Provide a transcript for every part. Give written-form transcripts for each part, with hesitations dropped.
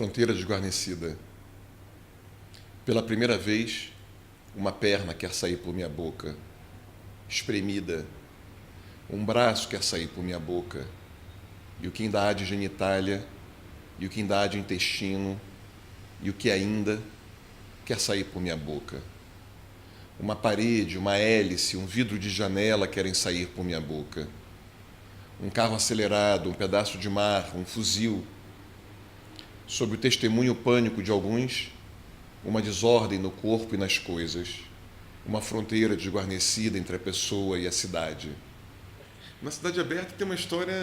fronteira desguarnecida. Pela primeira vez, uma perna quer sair por minha boca, espremida. Um braço quer sair por minha boca. E o que ainda há de genitália, e o que ainda há de intestino, e o que ainda quer sair por minha boca. Uma parede, uma hélice, um vidro de janela querem sair por minha boca. Um carro acelerado, um pedaço de mar, um fuzil. Sob o testemunho pânico de alguns, uma desordem no corpo e nas coisas. Uma fronteira desguarnecida entre a pessoa e a cidade. Na Cidade Aberta tem uma história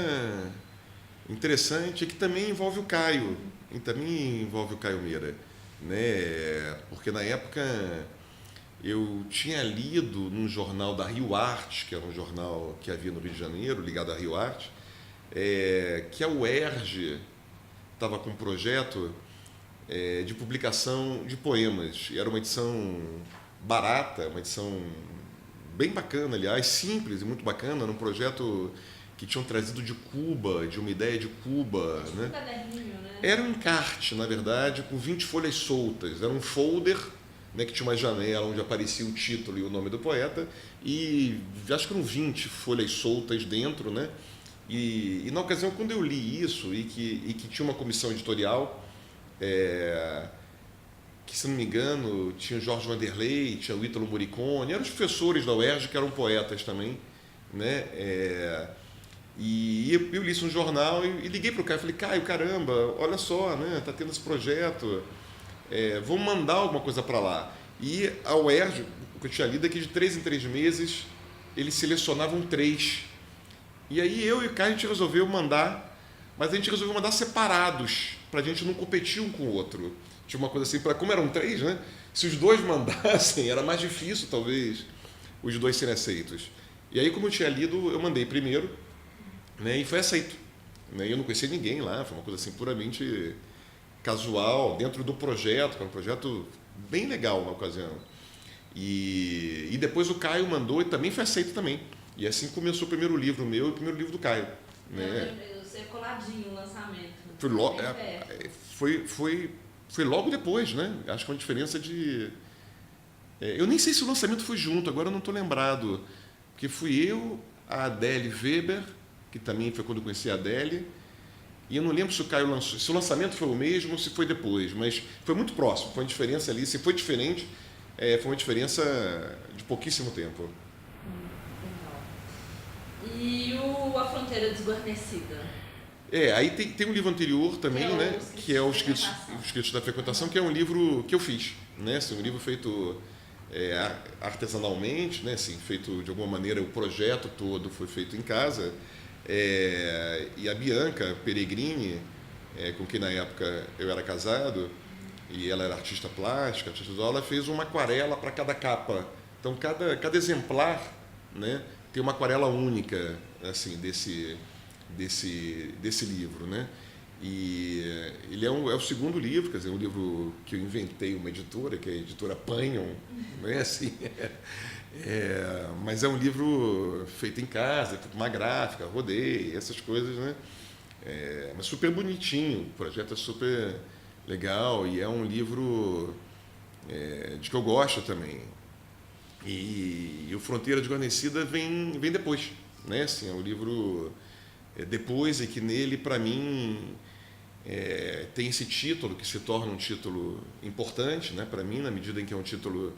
interessante que também envolve o Caio, e também envolve o Caio Meira, né? Porque na época eu tinha lido num jornal da Rio Arte, que era um jornal que havia no Rio de Janeiro, ligado à Rio Arte, que a UERJ estava com um projeto de publicação de poemas. Era uma edição barata, uma edição bem bacana, aliás, simples e muito bacana, era um projeto que tinham trazido de Cuba, de uma ideia de Cuba. Né? Um caderninho, né? Era um encarte, na verdade, com 20 folhas soltas. Era um folder, né, que tinha uma janela onde aparecia o título e o nome do poeta, e acho que eram 20 folhas soltas dentro. Né? E na ocasião, quando eu li isso, e que tinha uma comissão editorial, que, se não me engano, tinha o Jorge Vanderlei, tinha o Ítalo Morricone, eram os professores da UERJ que eram poetas também, né? E eu li isso no jornal e liguei para o Caio, falei: Caio, caramba, olha só, né? Tá tendo esse projeto, vamos mandar alguma coisa para lá. E a UERJ, o que eu tinha lido é que de 3 em 3 meses eles selecionavam 3. E aí eu e o Caio, a gente resolveu mandar, mas a gente resolveu mandar separados, para a gente não competir um com o outro. Tinha uma coisa assim, como eram 3, né? Se os 2 mandassem, era mais difícil, talvez, os 2 serem aceitos. E aí, como eu tinha lido, eu mandei primeiro, né? E foi aceito. Né? Eu não conhecia ninguém lá, foi uma coisa assim puramente casual, dentro do projeto, que era um projeto bem legal na ocasião. E depois o Caio mandou e também foi aceito também. E assim começou o primeiro livro meu e o primeiro livro do Caio. Né? Você coladinho o lançamento. Foi logo depois, né? Acho que uma diferença de... eu nem sei se o lançamento foi junto, agora eu não estou lembrado. Porque fui eu, a Adele Weber, que também foi quando eu conheci a Adele, e eu não lembro se o Caio lançou, se o lançamento foi o mesmo ou se foi depois, mas foi muito próximo, foi uma diferença ali. Se foi diferente, foi uma diferença de pouquíssimo tempo. E A Fronteira Desguarnecida? Aí tem um livro anterior também, né, que é Os Escritos da Frequentação, que é um livro que eu fiz, né, assim, um livro feito artesanalmente, né, assim, feito de alguma maneira, o projeto todo foi feito em casa, e a Bianca Peregrini, com quem na época eu era casado, e ela era artista plástica, artista visual, ela fez uma aquarela para cada capa. Então, cada exemplar, né, tem uma aquarela única, assim, desse livro, né? E ele é o segundo livro, quer dizer, um livro que eu inventei uma editora, que é a editora Panhon, né? Assim, mas é um livro feito em casa, feito uma gráfica, rodei, essas coisas, né? Mas super bonitinho, o projeto é super legal e é um livro de que eu gosto também. E o Fronteira Desguarnecida vem depois, né? Assim, é um livro depois, e que nele, para mim, tem esse título que se torna um título importante, né, para mim, na medida em que é um título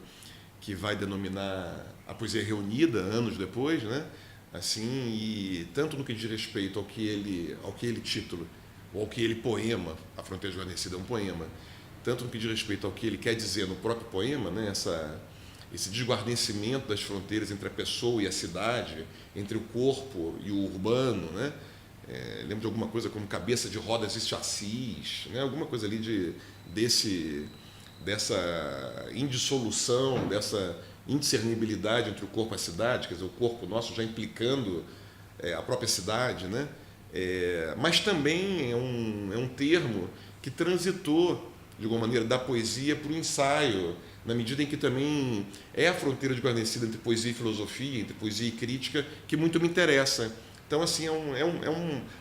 que vai denominar a poesia reunida anos depois, né, assim, e tanto no que diz respeito ao que ele título, ou ao que ele poema, A Fronteira Desguarnecida é um poema, tanto no que diz respeito ao que ele quer dizer no próprio poema, né, esse desguarnecimento das fronteiras entre a pessoa e a cidade, entre o corpo e o urbano, né? Lembro de alguma coisa como cabeça de rodas e chassis, né? Alguma coisa ali dessa indissolução, dessa indiscernibilidade entre o corpo e a cidade, quer dizer, o corpo nosso já implicando a própria cidade, né? Mas também é um termo que transitou, de alguma maneira, da poesia para o ensaio, na medida em que também é a fronteira desguarnecida entre poesia e filosofia, entre poesia e crítica, que muito me interessa. Então, assim,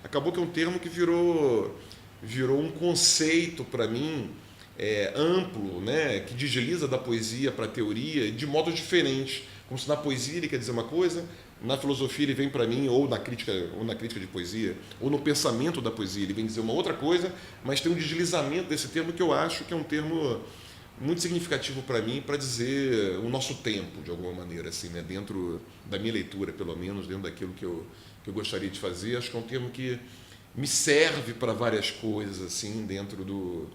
acabou que é um termo que virou virou um conceito para mim amplo, né, que desliza da poesia para a teoria de modos diferentes. Como se na poesia ele quer dizer uma coisa, na filosofia ele vem para mim, ou na crítica de poesia, ou no pensamento da poesia ele vem dizer uma outra coisa, mas tem um deslizamento desse termo que eu acho que é um termo muito significativo para mim, para dizer o nosso tempo, de alguma maneira, assim, né, dentro da minha leitura, pelo menos, dentro daquilo que eu gostaria de fazer. Acho que é um termo que me serve para várias coisas, assim, dentro do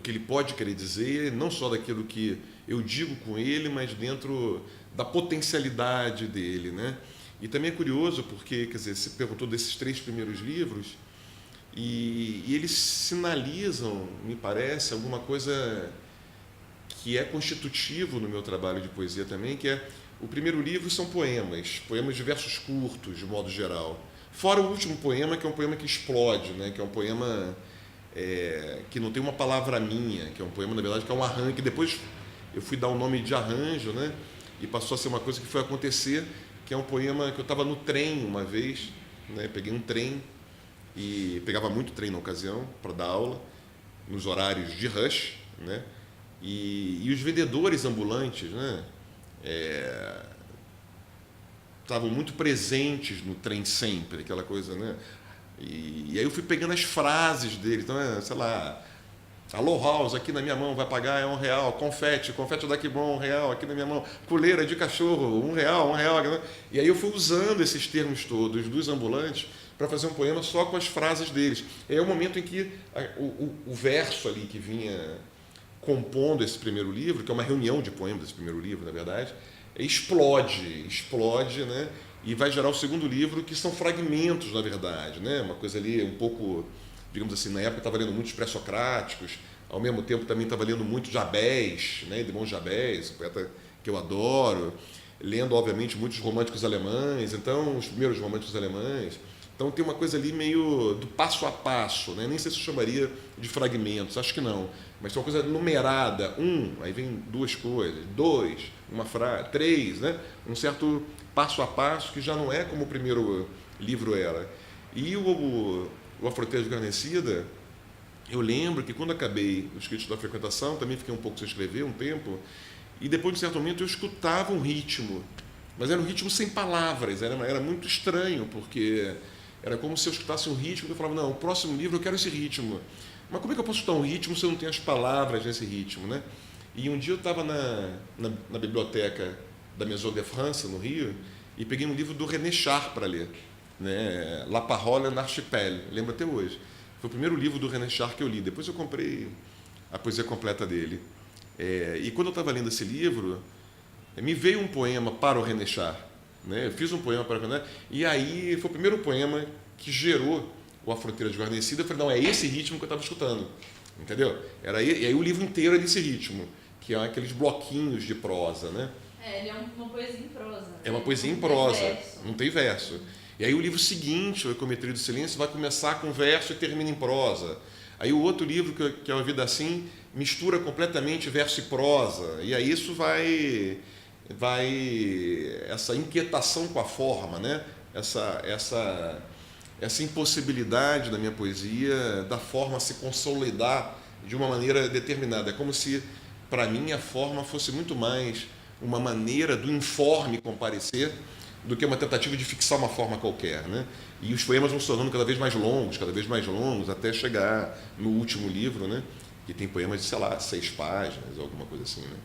que ele pode querer dizer, não só daquilo que eu digo com ele, mas dentro da potencialidade dele, né? E também é curioso porque, quer dizer, você perguntou desses 3 primeiros livros e eles sinalizam, me parece, alguma coisa que é constitutivo no meu trabalho de poesia também, que é o primeiro livro são poemas de versos curtos, de modo geral. Fora o último poema, que é um poema que explode, né? Que é um poema que não tem uma palavra minha, que é um poema, na verdade, que é um arranjo, que depois eu fui dar o nome de arranjo, né? E passou a ser uma coisa que foi acontecer, que é um poema que eu estava no trem uma vez, né? Peguei um trem, e pegava muito trem na ocasião, para dar aula, nos horários de rush, né? E os vendedores ambulantes, né? Estavam muito presentes no trem sempre, aquela coisa, né? E aí eu fui pegando as frases dele, então, sei lá, alô House, aqui na minha mão vai pagar R$1, confete daqui bom, R$1, aqui na minha mão, coleira de cachorro, R$1. E aí eu fui usando esses termos todos dos ambulantes para fazer um poema só com as frases deles. É o momento em que o verso ali que vinha compondo esse primeiro livro, que é uma reunião de poemas desse primeiro livro, na verdade, explode, né? E vai gerar o segundo livro, que são fragmentos, na verdade, né? Uma coisa ali um pouco, digamos assim, na época eu estava lendo muitos pré-socráticos, ao mesmo tempo também estava lendo muito Jabés, né? Edmond Jabés, poeta que eu adoro, lendo, obviamente, muitos românticos alemães, então, os primeiros românticos alemães. Então tem uma coisa ali meio do passo a passo, né? Nem sei se eu chamaria de fragmentos, acho que não, mas é uma coisa numerada, aí vem 2 coisas, 2, uma frase, 3, né? Um certo passo a passo que já não é como o primeiro livro era. E A Fronteira Desguarnecida, eu lembro que quando acabei os Críticos da Frequentação, também fiquei um pouco sem escrever, um tempo, e depois de um certo momento eu escutava um ritmo, mas era um ritmo sem palavras, era muito estranho, porque era como se eu escutasse um ritmo e eu falava, não, o próximo livro eu quero esse ritmo. Mas como é que eu posso escutar um ritmo se eu não tenho as palavras nesse ritmo, né? E um dia eu estava na biblioteca da Maison de France, no Rio, e peguei um livro do René Char para ler, né? La Parole en Archipel, lembro até hoje. Foi o primeiro livro do René Char que eu li. Depois eu comprei a poesia completa dele. E quando eu estava lendo esse livro, me veio um poema para o René Char, né? Eu fiz um poema para o René, e aí foi o primeiro poema que gerou A Fronteira Desguarnecida. Eu falei, não, é esse ritmo que eu estava escutando, entendeu? E aí o livro inteiro é desse ritmo, que é aqueles bloquinhos de prosa, né? Ele é uma poesia em prosa. É uma poesia em prosa, não tem verso. E aí o livro seguinte, O Ecometria do Silêncio, vai começar com verso e termina em prosa. Aí o outro livro, que é A Vida Assim, mistura completamente verso e prosa. E aí isso vai essa inquietação com a forma, né? Essa impossibilidade da minha poesia, da forma se consolidar de uma maneira determinada. É como se, para mim, a forma fosse muito mais uma maneira do informe comparecer do que uma tentativa de fixar uma forma qualquer, né? E os poemas vão se tornando cada vez mais longos, até chegar no último livro, né? Que tem poemas de, sei lá, 6 páginas, alguma coisa assim, né?